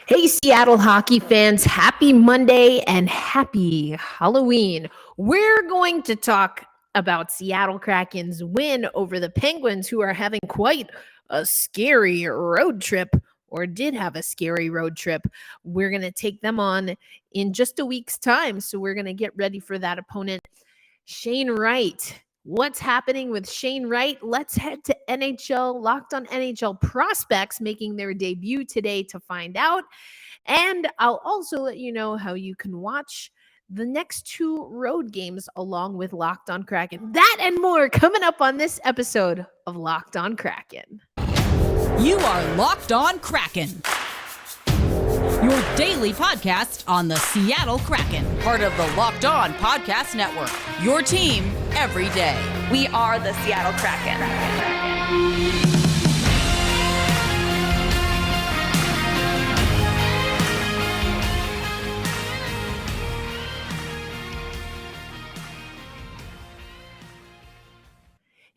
Hey, Seattle hockey fans, happy Monday and happy Halloween. We're going to talk about Seattle Kraken's win over the Penguins, who are having quite a scary road trip, or did have a scary road trip. We're going to take them on in just a week's time, so we're going to get ready for that opponent. Shane Wright. What's happening with Shane Wright? Let's head to NHL, Locked on NHL prospects making their debut today to find out. And I'll also let you know how you can watch the next two road games along with Locked on Kraken. That and more coming up on this episode of Locked on Kraken. You are Locked on Kraken, your daily podcast on the Seattle Kraken, part of the Locked On Podcast Network, your team every day. We are the Seattle Kraken.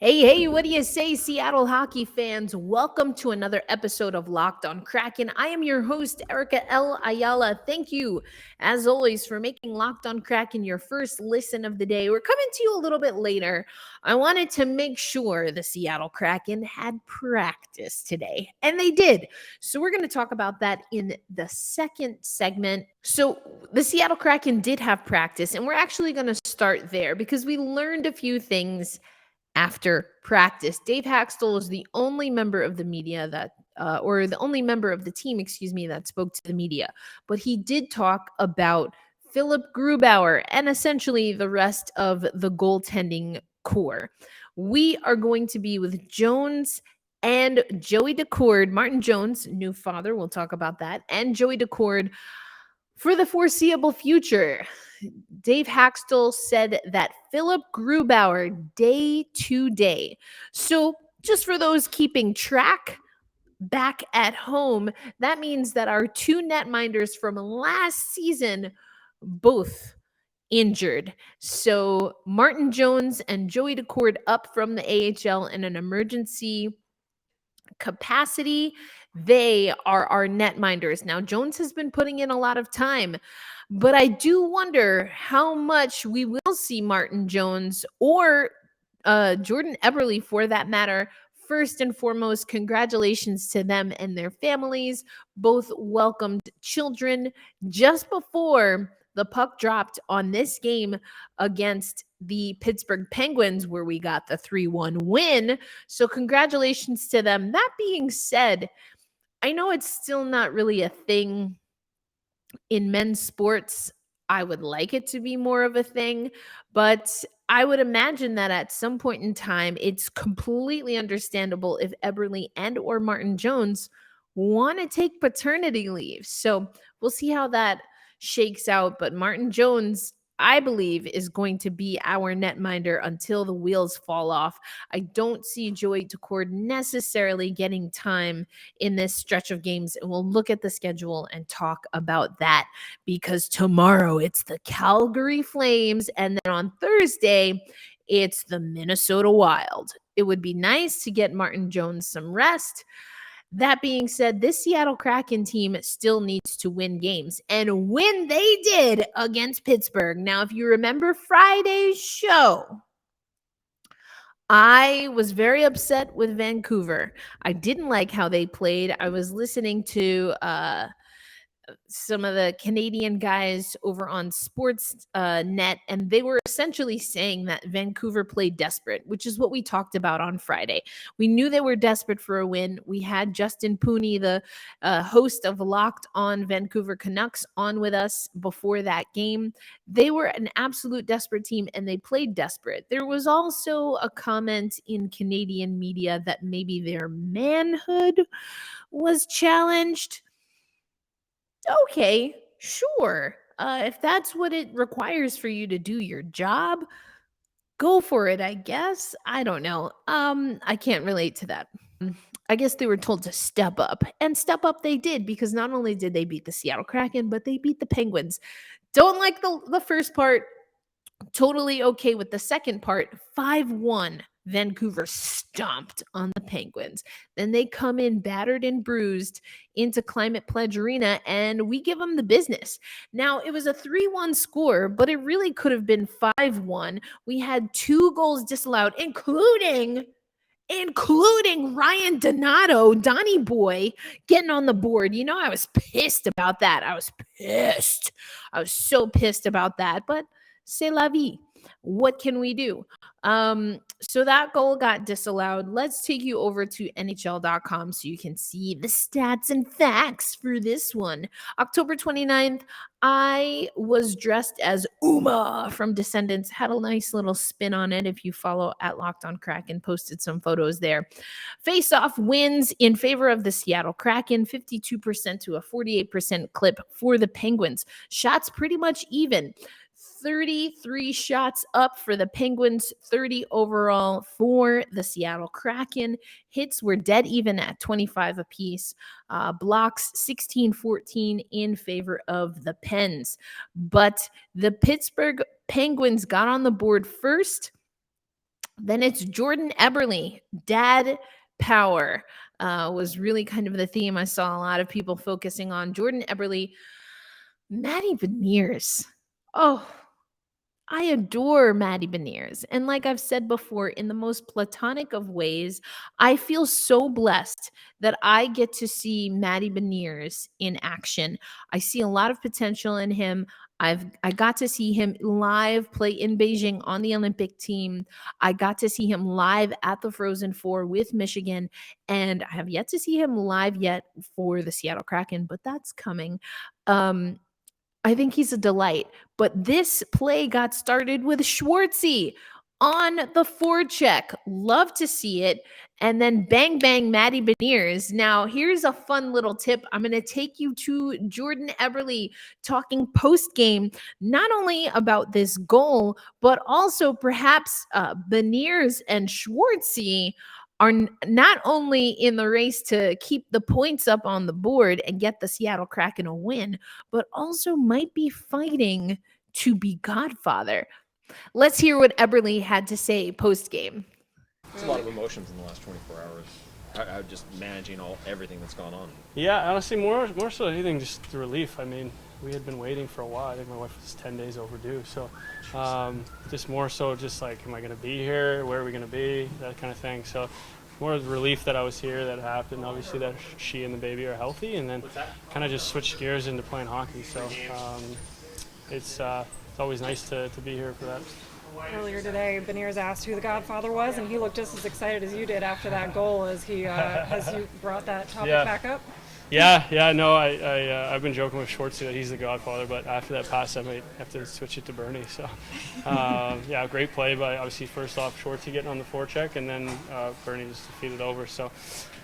Hey, what do you say, Seattle hockey fans? Welcome to another episode of Locked on Kraken. I am your host, Erica L. Ayala. Thank you, as always, for making Locked on Kraken your first listen of the day. We're coming to you a little bit later. I wanted to make sure the Seattle Kraken had practice today, and they did. So we're going to talk about that in the second segment. So the Seattle Kraken did have practice, and we're actually going to start there because we learned a few things after practice. Dave Hakstol is the only member of the media that, or the only member of the team, that spoke to the media. But he did talk about Philip Grubauer and essentially the rest of the goaltending core. We are going to be with Jones and Joey Daccord, Martin Jones, new father, we'll talk about that, and Joey Daccord for the foreseeable future. Dave Hakstol said that Philip Grubauer day to day. So just for those keeping track back at home, that means that our two netminders from last season both injured. So Martin Jones and Joey Daccord up from the AHL in an emergency capacity. They are our netminders. Now, Jones has been putting in a lot of time, but I do wonder how much we will see Martin Jones or Jordan Eberle, for that matter. First and foremost, congratulations to them and their families. Both welcomed children just before the puck dropped on this game against the Pittsburgh Penguins, where we got the 3-1 win. So congratulations to them. That being said, I know it's still not really a thing in men's sports. I would like it to be more of a thing, but I would imagine that at some point in time, it's completely understandable if Eberle and or Martin Jones want to take paternity leave. So we'll see how that shakes out. But Martin Jones, I believe, is going to be our netminder until the wheels fall off. I don't see Joey Daccord necessarily getting time in this stretch of games, and we'll look at the schedule and talk about that because tomorrow it's the Calgary Flames, and then on Thursday it's the Minnesota Wild. It would be nice to get Martin Jones some rest. That being said, this Seattle Kraken team still needs to win games, and when they did against Pittsburgh. Now, if you remember Friday's show, I was very upset with Vancouver. I didn't like how they played. I was listening to some of the Canadian guys over on Sports Net, and they were essentially saying that Vancouver played desperate, which is what we talked about on Friday. We knew they were desperate for a win. We had Justin Pooney, the host of Locked on Vancouver Canucks, on with us before that game. They were an absolute desperate team, and they played desperate. There was also a comment in Canadian media that maybe their manhood was challenged. Okay, sure. If that's what it requires for you to do your job, go for it, I guess. I don't know. I can't relate to that. I guess they were told to step up, and step up they did, because not only did they beat the Seattle Kraken, but they beat the Penguins. Don't like the first part. Totally okay with the second part. 5-1 Vancouver stomped on the Penguins. Then they come in battered and bruised into Climate Pledge Arena, and we give them the business. Now, it was a 3-1 score, but it really could have been 5-1. We had 2 goals disallowed, including Ryan Donato, Donnie Boy, getting on the board. You know, I was pissed about that. I was so pissed about that, but c'est la vie. What can we do? So that goal got disallowed. Let's take you over to NHL.com so you can see the stats and facts for this one. October 29th, I was dressed as Uma from Descendants. Had a nice little spin on it. If you follow at Locked on Kraken, posted some photos there. Face-off wins in favor of the Seattle Kraken, 52% to a 48% clip for the Penguins. Shots pretty much even. 33 shots up for the Penguins, 30 overall for the Seattle Kraken. Hits were dead even at 25 apiece. Blocks 16-14 in favor of the Pens. But the Pittsburgh Penguins got on the board first. Then it's Jordan Eberle. Dad power was really kind of the theme I saw a lot of people focusing on. Jordan Eberle. Matty Beniers. Oh, I adore Matty Beniers. And like I've said before, in the most platonic of ways, I feel so blessed that I get to see Matty Beniers in action. I see a lot of potential in him. I got to see him live play in Beijing on the Olympic team. I got to see him live at the Frozen Four with Michigan, and I have yet to see him live yet for the Seattle Kraken, but that's coming. I think he's a delight. But this play got started with Schwartzy on the forecheck. Love to see it. And then bang, bang, Matty Beniers. Now, here's a fun little tip. I'm going to take you to Jordan Eberle talking post-game, not only about this goal, but also perhaps Beniers and Schwartzy are not only in the race to keep the points up on the board and get the Seattle Kraken a win, but also might be fighting to be Godfather. Let's hear what Eberle had to say post-game. It's a lot of emotions in the last 24 hours. How just managing everything that's gone on. Yeah, honestly, more so than anything, just the relief. I mean, we had been waiting for a while. I think my wife was 10 days overdue. So just more so just like, am I going to be here? Where are we going to be? That kind of thing. So more of the relief that I was here, that it happened. Obviously that she and the baby are healthy, and then kind of just switched gears into playing hockey. So it's always nice to be here for that. Earlier today, Beniers asked who the Godfather was, and he looked just as excited as you did after that goal. As you brought that topic back up. Yeah. No, I've been joking with Schwartz that he's the Godfather, but after that pass, I might have to switch it to Bernie. So, yeah, great play by obviously first off Schwartz getting on the forecheck, and then Bernie just to feed it over. So,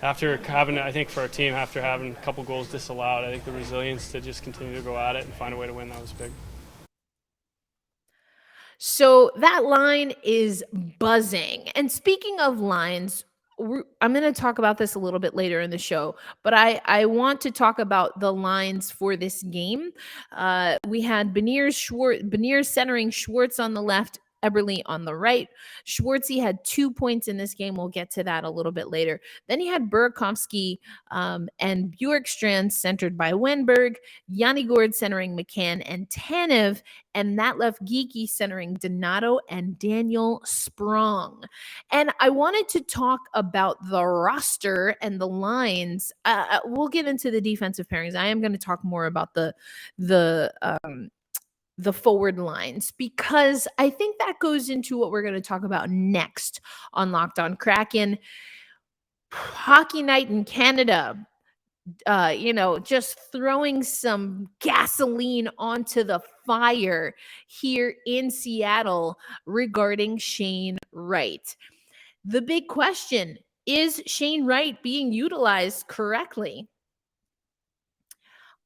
after having, I think for our team, after having a couple goals disallowed, I think the resilience to just continue to go at it and find a way to win, that was big. So that line is buzzing. And speaking of lines, I'm going to talk about this a little bit later in the show, but I want to talk about the lines for this game. We had Beniers centering Schwartz on the left, Eberle on the right. Schwartzy had 2 points in this game. We'll get to that a little bit later. Then he had Burakovsky and Bjorkstrand centered by Wenberg, Yanni Gourde centering McCann and Tanev, and that left Geeky centering Donato and Daniel Sprong. And I wanted to talk about the roster and the lines. We'll get into the defensive pairings. I am going to talk more about the forward lines, because I think that goes into what we're going to talk about next on Locked on Kraken. Hockey night in Canada, just throwing some gasoline onto the fire here in Seattle regarding Shane Wright. The big question, is Shane Wright being utilized correctly?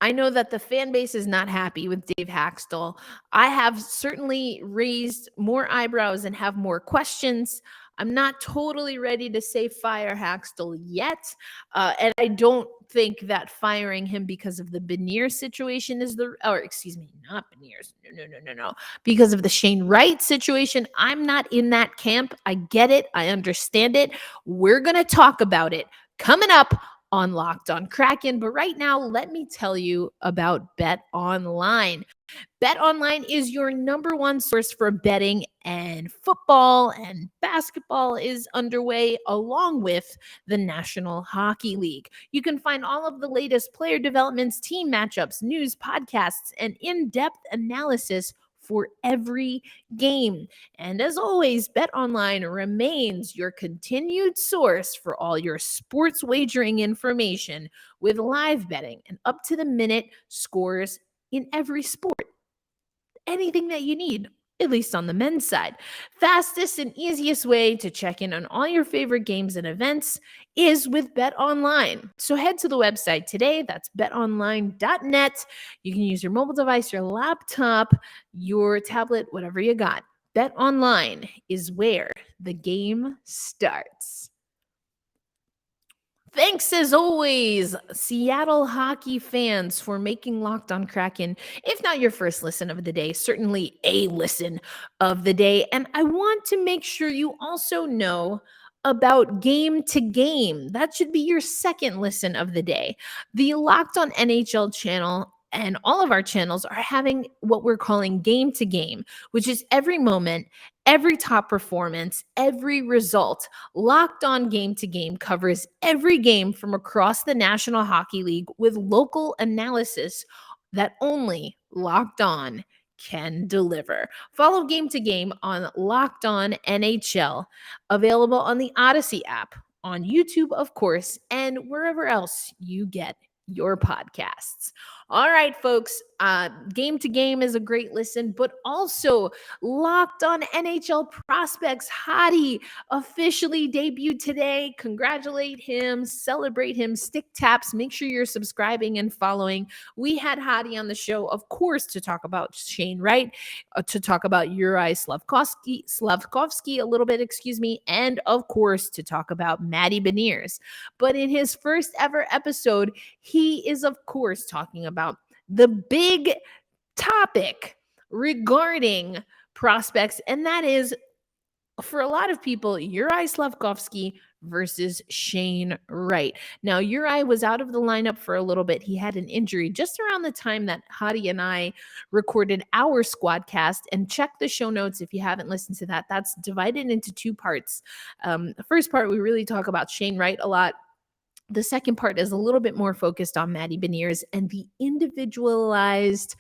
I know that the fan base is not happy with Dave Haxtell. I have certainly raised more eyebrows and have more questions. I'm not totally ready to say fire Haxtell yet. And I don't think that firing him because of the Beniers situation is not Beniers. No. Because of the Shane Wright situation, I'm not in that camp. I get it. I understand it. We're going to talk about it coming up on Locked on Kraken. But right now, let me tell you about Bet Online. Bet Online is your number one source for betting, and football and basketball is underway along with the National Hockey League. You can find all of the latest player developments, team matchups, news, podcasts, and in-depth analysis for every game. And as always, Bet Online remains your continued source for all your sports wagering information with live betting and up-to-the-minute scores in every sport. Anything that you need, at least on the men's side. Fastest and easiest way to check in on all your favorite games and events is with Bet Online. So head to the website today. That's betonline.net. You can use your mobile device, your laptop, your tablet, whatever you got. Bet Online is where the game starts. Thanks as always, Seattle hockey fans, for making Locked on Kraken, if not your first listen of the day, certainly a listen of the day. And I want to make sure you also know about Game to Game. That should be your second listen of the day. The Locked on NHL channel and all of our channels are having what we're calling Game to Game, which is every moment, every top performance, every result. Locked on Game to Game covers every game from across the National Hockey League with local analysis that only Locked On can deliver. Follow Game to Game on Locked On NHL, available on the Odyssey app, on YouTube, of course, and wherever else you get your podcasts. All right, folks, Game to Game is a great listen, but also Locked on NHL Prospects. Hadi officially debuted today. Congratulate him, celebrate him, stick taps. Make sure you're subscribing and following. We had Hadi on the show, of course, to talk about Shane Wright, to talk about Juraj Slavkovsky a little bit, and of course, to talk about Matty Beniers. But in his first ever episode, he is, of course, talking about the big topic regarding prospects, and that is, for a lot of people, Juraj Slavkovsky versus Shane Wright. Now, Juraj was out of the lineup for a little bit. He had an injury just around the time that Hadi and I recorded our Squadcast, and check the show notes if you haven't listened to that. That's divided into two parts. The first part, we really talk about Shane Wright a lot. The second part is a little bit more focused on Matty Beniers and the individualized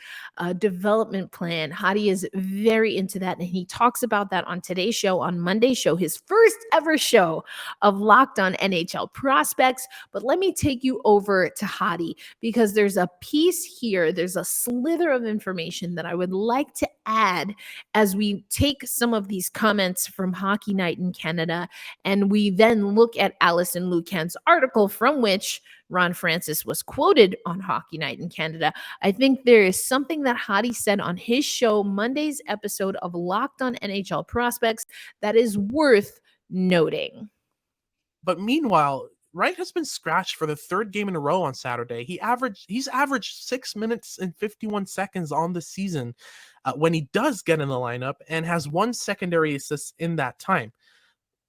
development plan. Hadi is very into that, and he talks about that on today's show, on Monday's show, his first ever show of Locked on NHL Prospects. But let me take you over to Hadi, because there's a piece here, there's a slither of information that I would like to add as we take some of these comments from Hockey Night in Canada, and we then look at Alison Lucan's article from which Ron Francis was quoted on Hockey Night in Canada. I think there is something that Hadi said on his show, Monday's episode of Locked on NHL Prospects, that is worth noting. But meanwhile, Wright has been scratched for the third game in a row on Saturday. He's averaged 6 minutes and 51 seconds on the season when he does get in the lineup, and has one secondary assist in that time.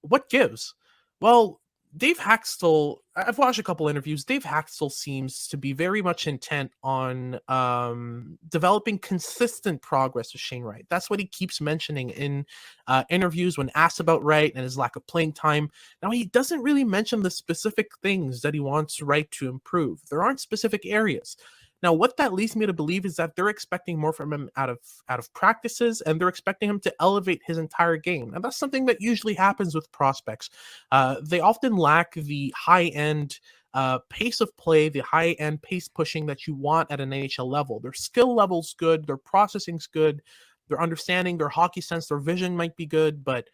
What gives? Well, Dave Haxtell, I've watched a couple interviews. Dave Haxtell seems to be very much intent on developing consistent progress with Shane Wright. That's what he keeps mentioning in interviews when asked about Wright and his lack of playing time. Now, he doesn't really mention the specific things that he wants Wright to improve. There aren't specific areas. Now, what that leads me to believe is that they're expecting more from him out of practices, and they're expecting him to elevate his entire game. And that's something that usually happens with prospects. They often lack the high-end pace of play, the high-end pace pushing that you want at an NHL level. Their skill level's good, their processing's good, their understanding, their hockey sense, their vision might be good, but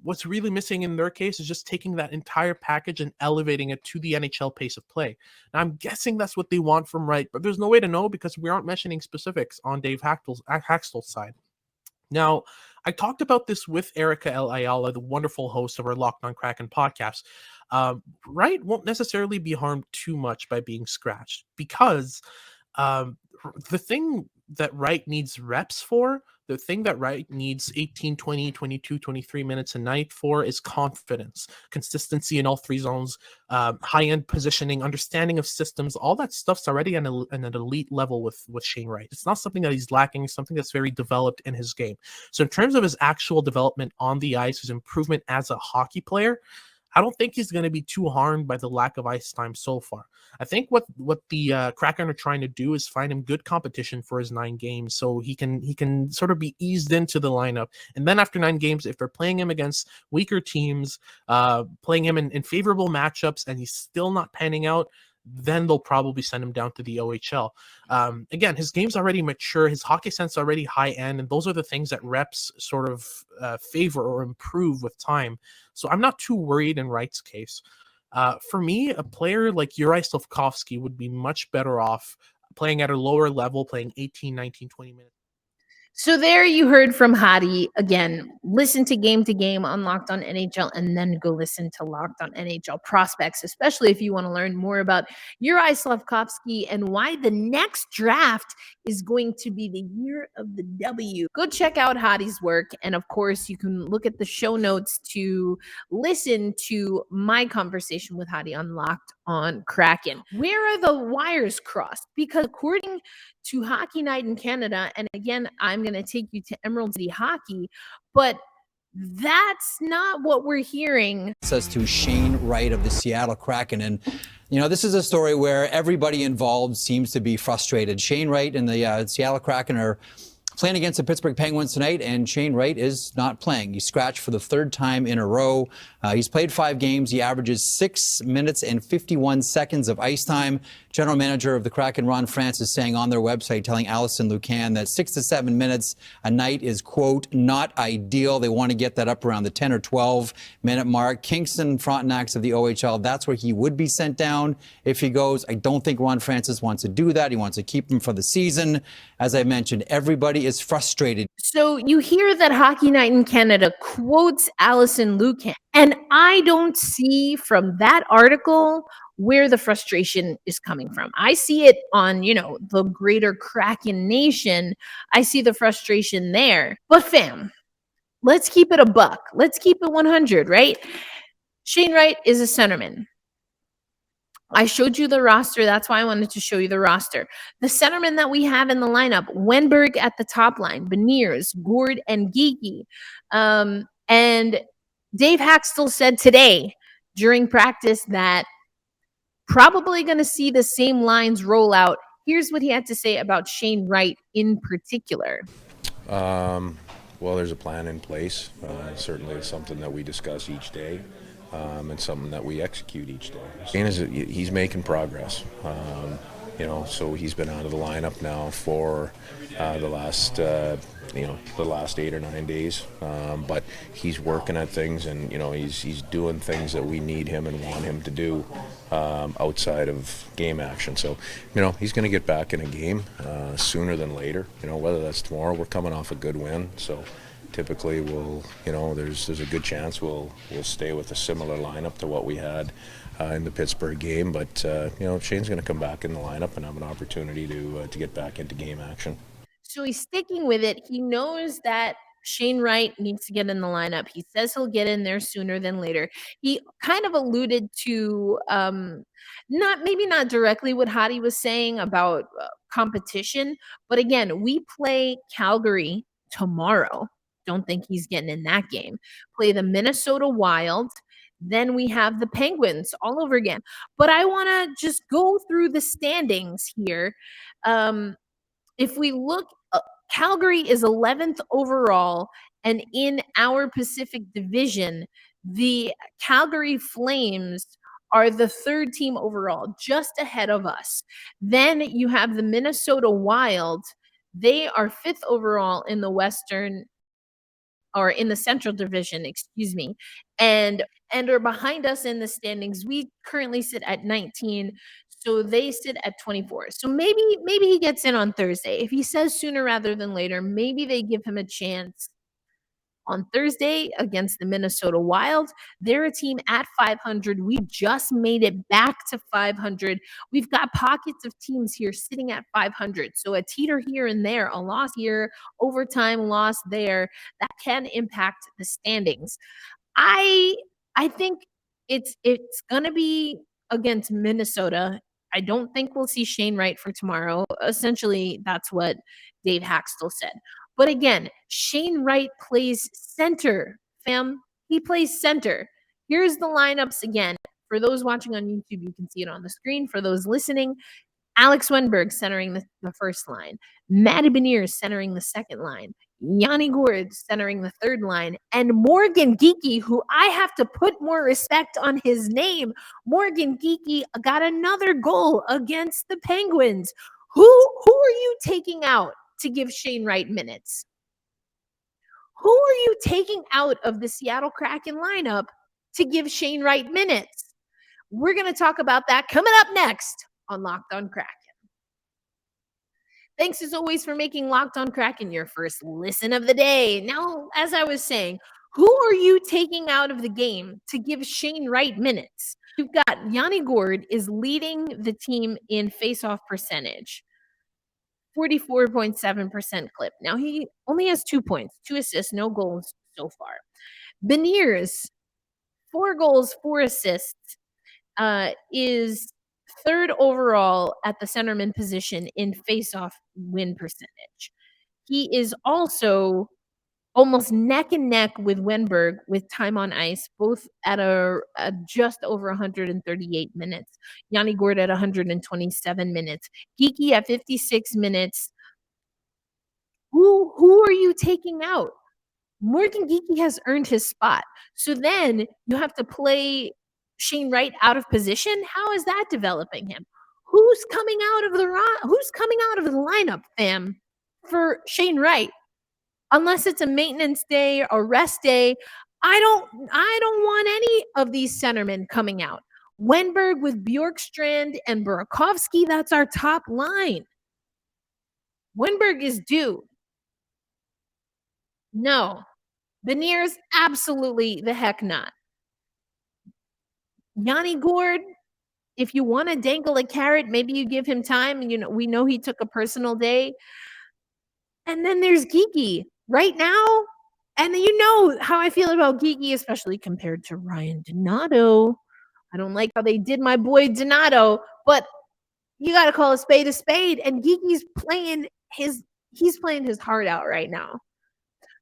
what's really missing in their case is just taking that entire package and elevating it to the NHL pace of play. Now, I'm guessing that's what they want from Wright, but there's no way to know because we aren't mentioning specifics on Dave Haxtell's side. Now, I talked about this with Erica L. Ayala, the wonderful host of our Locked on Kraken podcast. Wright won't necessarily be harmed too much by being scratched because the thing that Wright needs reps for, the thing that Wright needs 18, 20, 22, 23 minutes a night for is confidence, consistency in all three zones, high-end positioning, understanding of systems. All that stuff's already at an elite level with Shane Wright. It's not something that he's lacking, it's something that's very developed in his game. So in terms of his actual development on the ice, his improvement as a hockey player, I don't think he's going to be too harmed by the lack of ice time so far. I think what the Kraken are trying to do is find him good competition for his 9 games, so he can sort of be eased into the lineup. And then after 9 games, if they're playing him against weaker teams, playing him in favorable matchups, and he's still not panning out, then they'll probably send him down to the OHL. Again, his game's already mature, his hockey sense already high end, and those are the things that reps sort of favor or improve with time. So I'm not too worried in Wright's case. For me, a player like Juraj Slafkovsky would be much better off playing at a lower level, playing 18, 19, 20 minutes. So there you heard from Hadi. Again, listen to game on Locked On NHL, and then go listen to Locked On NHL Prospects, especially if you want to learn more about Juraj Slafkovsky and why the next draft is going to be the year of the W. Go check out Hadi's work. And of course, you can look at the show notes to listen to my conversation with Hadi on Locked On Kraken. Where are the wires crossed? Because according to Hockey Night in Canada, and again, I'm going to take you to Emerald City Hockey, but that's not what we're hearing. Says to Shane Wright of the Seattle Kraken. And, you know, this is a story where everybody involved seems to be frustrated. Shane Wright and the Seattle Kraken are playing against the Pittsburgh Penguins tonight, and Shane Wright is not playing. He's scratched for the 3rd time in a row. He's played 5 games. He averages 6 minutes and 51 seconds of ice time. General manager of the Kraken, Ron Francis, saying on their website, telling Allison Lucan that 6 to 7 minutes a night is, quote, not ideal. They want to get that up around the 10 or 12 minute mark. Kingston Frontenacs of the OHL, that's where he would be sent down if he goes. I don't think Ron Francis wants to do that. He wants to keep him for the season. As I mentioned, everybody is frustrated. So you hear that Hockey Night in Canada quotes Allison Lucan, and I don't see from that article where the frustration is coming from. I see it on, the greater Kraken nation. I see the frustration there. But fam, let's keep it a buck. Let's keep it 100, right? Shane Wright is a centerman. I showed you the roster. That's why I wanted to show you the roster. The centermen that we have in the lineup, Wenberg at the top line, Beniers, Gord, and Geeky. And Dave Haxtell said today during practice that probably going to see the same lines roll out. Here's what he had to say about Shane Wright in particular. Well, there's a plan in place. Certainly it's something that we discuss each day. And something that we execute each day. He's making progress. So he's been out of the lineup now for the last 8 or 9 days. But he's working at things, and he's doing things that we need him and want him to do outside of game action. So he's going to get back in a game sooner than later. Whether that's tomorrow. We're coming off a good win, so. Typically, there's a good chance we'll stay with a similar lineup to what we had in the Pittsburgh game. But Shane's going to come back in the lineup and have an opportunity to get back into game action. So he's sticking with it. He knows that Shane Wright needs to get in the lineup. He says he'll get in there sooner than later. He kind of alluded to not directly what Hadi was saying about competition, but again, we play Calgary tomorrow. Don't think he's getting in that game. Play the Minnesota Wild. Then we have the Penguins all over again. But I want to just go through the standings here. If we look, Calgary is 11th overall. And in our Pacific Division, the Calgary Flames are the 3rd team overall, just ahead of us. Then you have the Minnesota Wild. They are 5th overall in the Central Division, and are behind us in the standings. We currently sit at 19, so they sit at 24. So maybe he gets in on Thursday. If he says sooner rather than later, maybe they give him a chance on Thursday against the Minnesota Wild. They're a team at 500. We just made it back to 500. We've got pockets of teams here sitting at 500. So a teeter here and there, a loss here, overtime loss there, that can impact the standings. I think it's gonna be against Minnesota. I don't think we'll see Shane Wright for tomorrow. Essentially, that's what Dave Haxtell said. But again, Shane Wright plays center, fam. He plays center. Here's the lineups again. For those watching on YouTube, you can see it on the screen. For those listening, Alex Wenberg centering the first line, Matty Beniers centering the second line, Yanni Gourde centering the third line, and Morgan Geekie, who I have to put more respect on his name. Morgan Geekie got another goal against the Penguins. Who are you taking out to give Shane Wright minutes? Who are you taking out of the Seattle Kraken lineup to give Shane Wright minutes? We're going to talk about that coming up next on Locked on Kraken. Thanks as always for making Locked on Kraken your first listen of the day. Now, as I was saying, who are you taking out of the game to give Shane Wright minutes? You've got Yanni Gourde is leading the team in faceoff percentage, 44.7% clip. Now, he only has 2 points, 2 assists, no goals so far. Beniers, 4 goals, 4 assists, is third overall at the centerman position in faceoff win percentage. He is also almost neck and neck with Wenberg with time on ice, both at a just over 138 minutes. Yanni Gourde at 127 minutes. Geekie at 56 minutes. Who are you taking out? Morgan Geekie has earned his spot. So then you have to play Shane Wright out of position. How is that developing him? Who's coming out of the lineup, fam, for Shane Wright? Unless it's a maintenance day or rest day, I don't want any of these centermen coming out. Wenberg with Bjorkstrand and Burakovsky, that's our top line. Wenberg is due. No. Beniers, absolutely the heck not. Yanni Gourde, if you want to dangle a carrot, maybe you give him time. We know he took a personal day. And then there's Geekie right now. And you know how I feel about Geekie, especially compared to Ryan Donato. I don't like how they did my boy Donato, but you got to call a spade. And Geekie's playing his heart out right now.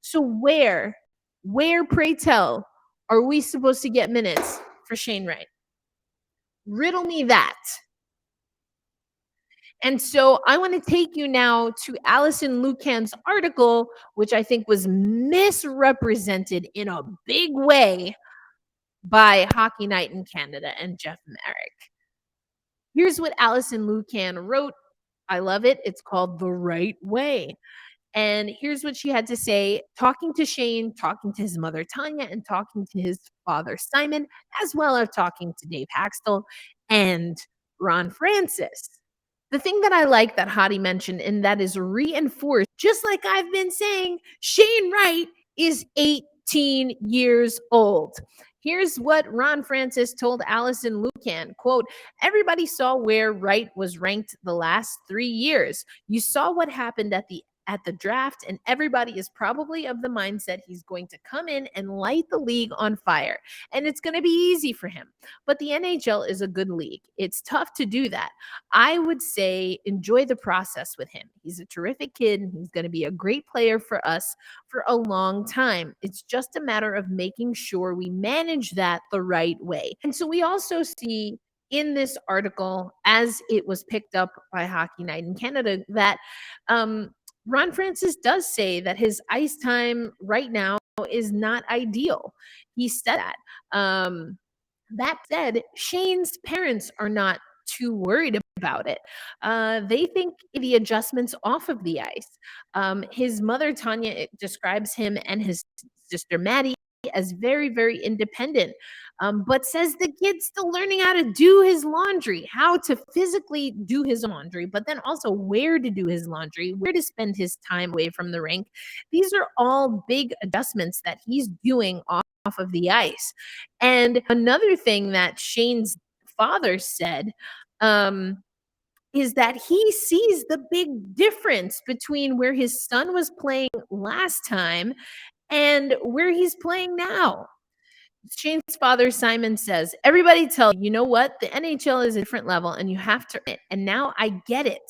So where, pray tell, are we supposed to get minutes for Shane Wright? Riddle me that. And so I want to take you now to Alison Lukan's article, which I think was misrepresented in a big way by Hockey Night in Canada and Jeff Marek. Here's what Alison Lukan wrote. I love it. It's called The Right Way. And here's what she had to say, talking to Shane, talking to his mother, Tanya, and talking to his father, Simon, as well as talking to Dave Haxtell and Ron Francis. The thing that I like that Hadi mentioned, and that is reinforced, just like I've been saying, Shane Wright is 18 years old. Here's what Ron Francis told Alison Lukan, quote, everybody saw where Wright was ranked the last 3 years. You saw what happened at the draft, and everybody is probably of the mindset he's going to come in and light the league on fire. And it's going to be easy for him. But the NHL is a good league. It's tough to do that. I would say enjoy the process with him. He's a terrific kid, and he's going to be a great player for us for a long time. It's just a matter of making sure we manage that the right way. And so we also see in this article, as it was picked up by Hockey Night in Canada, that Ron Francis does say that his ice time right now is not ideal. He said that. That said, Shane's parents are not too worried about it. They think the adjustments off of the ice. His mother, Tanya, describes him and his sister, Maddie, as very, very independent, but says the kid's still learning how to do his laundry, how to physically do his laundry, but then also where to do his laundry, where to spend his time away from the rink. These are all big adjustments that he's doing off of the ice. And another thing that Shane's father said, is that he sees the big difference between where his son was playing last time and where he's playing now. Shane's father, Simon, says, everybody tell you know what? The NHL is a different level and you have to earn it. And now I get it.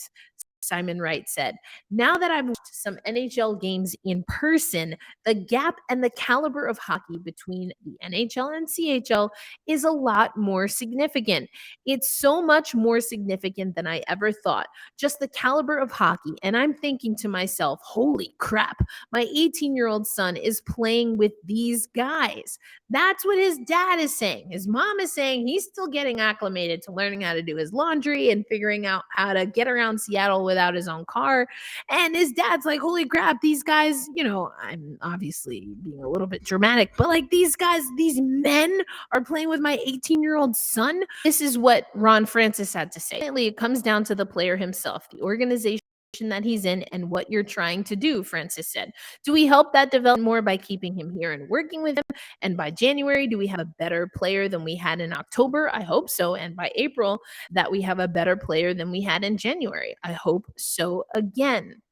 Simon Wright said, now that I've watched some NHL games in person, the gap and the caliber of hockey between the NHL and CHL is a lot more significant. It's so much more significant than I ever thought. Just the caliber of hockey. And I'm thinking to myself, holy crap, my 18-year-old son is playing with these guys. That's what his dad is saying. His mom is saying he's still getting acclimated to learning how to do his laundry and figuring out how to get around Seattle without his own car. And his dad's like, holy crap, these guys, I'm obviously being a little bit dramatic, but like these guys, these men are playing with my 18-year-old son. This is what Ron Francis had to say. It comes down to the player himself, the organization that he's in, and what you're trying to do, Francis said. Do we help that develop more by keeping him here and working with him? And by January, do we have a better player than we had in October? I hope so. And by April, that we have a better player than we had in January. I hope so again.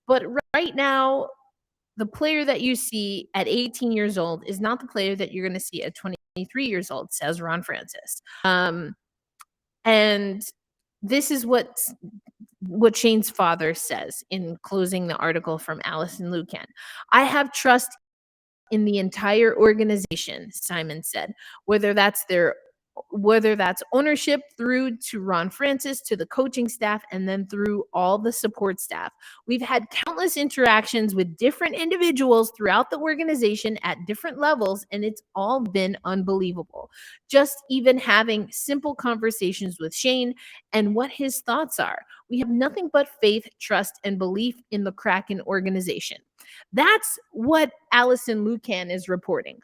But right now, the player that you see at 18 years old is not the player that you're going to see at 23 years old, says Ron Francis. And this is what Shane's father says in closing the article from Allison Lucan. I have trust in the entire organization, Simon said, whether that's ownership through to Ron Francis, to the coaching staff, and then through all the support staff. We've had countless interactions with different individuals throughout the organization at different levels, and it's all been unbelievable. Just even having simple conversations with Shane and what his thoughts are. We have nothing but faith, trust, and belief in the Kraken organization. That's what Allison Lucan is reporting.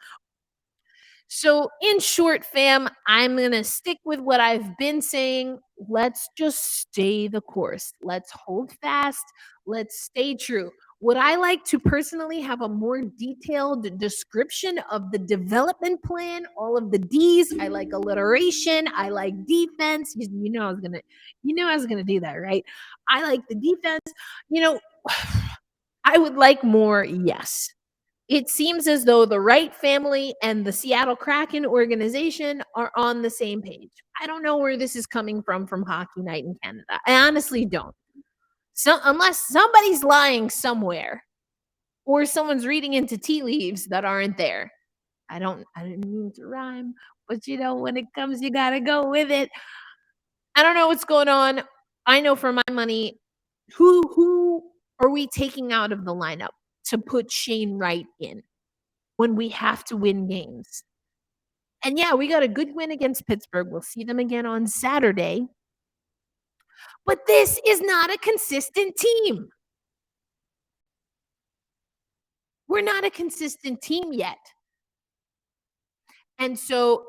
So in short, fam, I'm going to stick with what I've been saying. Let's just stay the course. Let's hold fast. Let's stay true. Would I like to personally have a more detailed description of the development plan, all of the D's? I like alliteration. I like defense. You know I was going to do that, right? I like the defense. I would like more, yes. It seems as though the Wright family and the Seattle Kraken organization are on the same page. I don't know where this is coming from Hockey Night in Canada. I honestly don't. So unless somebody's lying somewhere or someone's reading into tea leaves that aren't there. I didn't mean to rhyme, but when it comes, you got to go with it. I don't know what's going on. I know for my money, who are we taking out of the lineup to put Shane Wright in when we have to win games? And yeah, we got a good win against Pittsburgh. We'll see them again on Saturday. But this is not a consistent team. We're not a consistent team yet. And so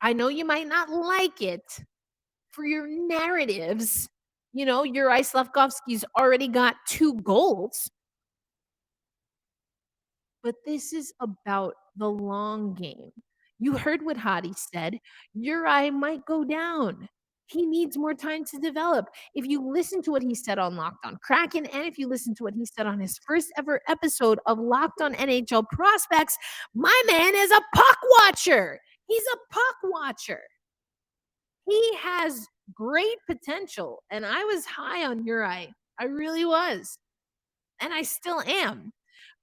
I know you might not like it for your narratives. Yuri Slafkovsky's already got 2 goals. But this is about the long game. You heard what Hadi said. Uri might go down. He needs more time to develop. If you listen to what he said on Locked On Kraken, and if you listen to what he said on his first ever episode of Locked On NHL Prospects, my man is a puck watcher. He's a puck watcher. He has great potential, and I was high on Uri. I really was, and I still am.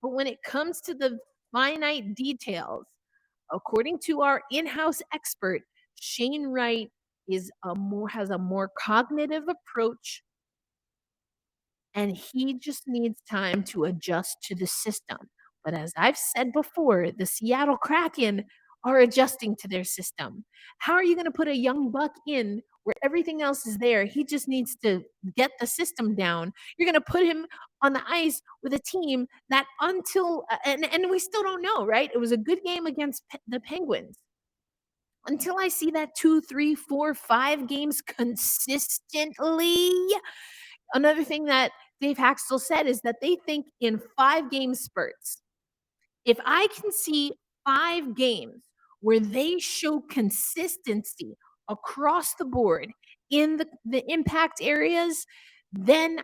But when it comes to the finite details, according to our in-house expert, Shane Wright has a more cognitive approach, and he just needs time to adjust to the system. But as I've said before, the Seattle Kraken are adjusting to their system. How are you going to put a young buck in where everything else is there. He just needs to get the system down. You're going to put him on the ice with a team that until and we still don't know, right? It was a good game against the Penguins. Until I see that 2, 3, 4, 5 games consistently. Another thing that Dave Haxtell said is that they think in 5-game spurts. If I can see 5 games where they show consistency across the board in the impact areas, then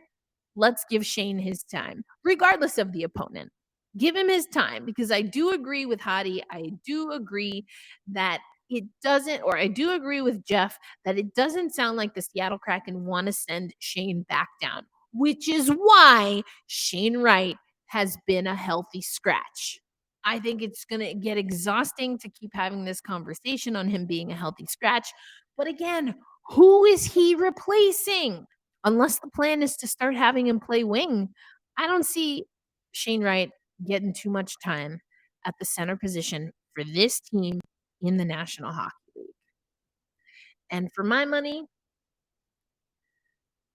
let's give Shane his time, regardless of the opponent. Give him his time, because I do agree with Hadi. I do agree that it doesn't, or I do agree with Jeff that it doesn't sound like the Seattle Kraken want to send Shane back down, which is why Shane Wright has been a healthy scratch. I think it's going to get exhausting to keep having this conversation on him being a healthy scratch. But again, who is he replacing? Unless the plan is to start having him play wing, I don't see Shane Wright getting too much time at the center position for this team in the National Hockey League. And for my money,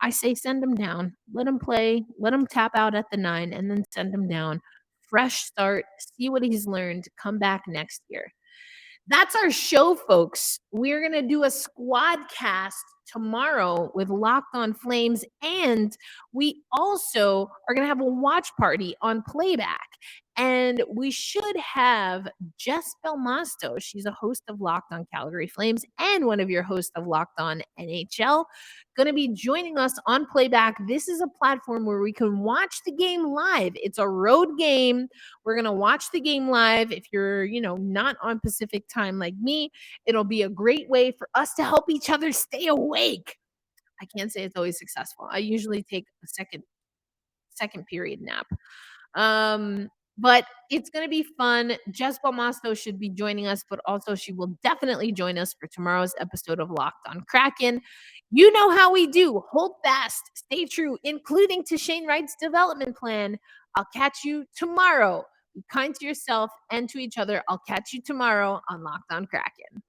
I say send him down. Let him play. Let him tap out at the 9 and then send him down. Fresh start. See what he's learned. Come back next year. That's our show, folks. We're going to do a squad cast tomorrow with Locked On Flames, and we also are going to have a watch party on Playback. And we should have Jess Belmosto. She's a host of Locked On Calgary Flames and one of your hosts of Locked On NHL, going to be joining us on Playback. This is a platform where we can watch the game live. It's a road game. We're going to watch the game live. If you're, not on Pacific time like me, it'll be a great way for us to help each other stay awake. I can't say it's always successful. I usually take a second period nap. But it's going to be fun. Jess Belmosto should be joining us, but also she will definitely join us for tomorrow's episode of Locked On Kraken. You know how we do. Hold fast, stay true, including to Shane Wright's development plan. I'll catch you tomorrow. Be kind to yourself and to each other. I'll catch you tomorrow on Locked On Kraken.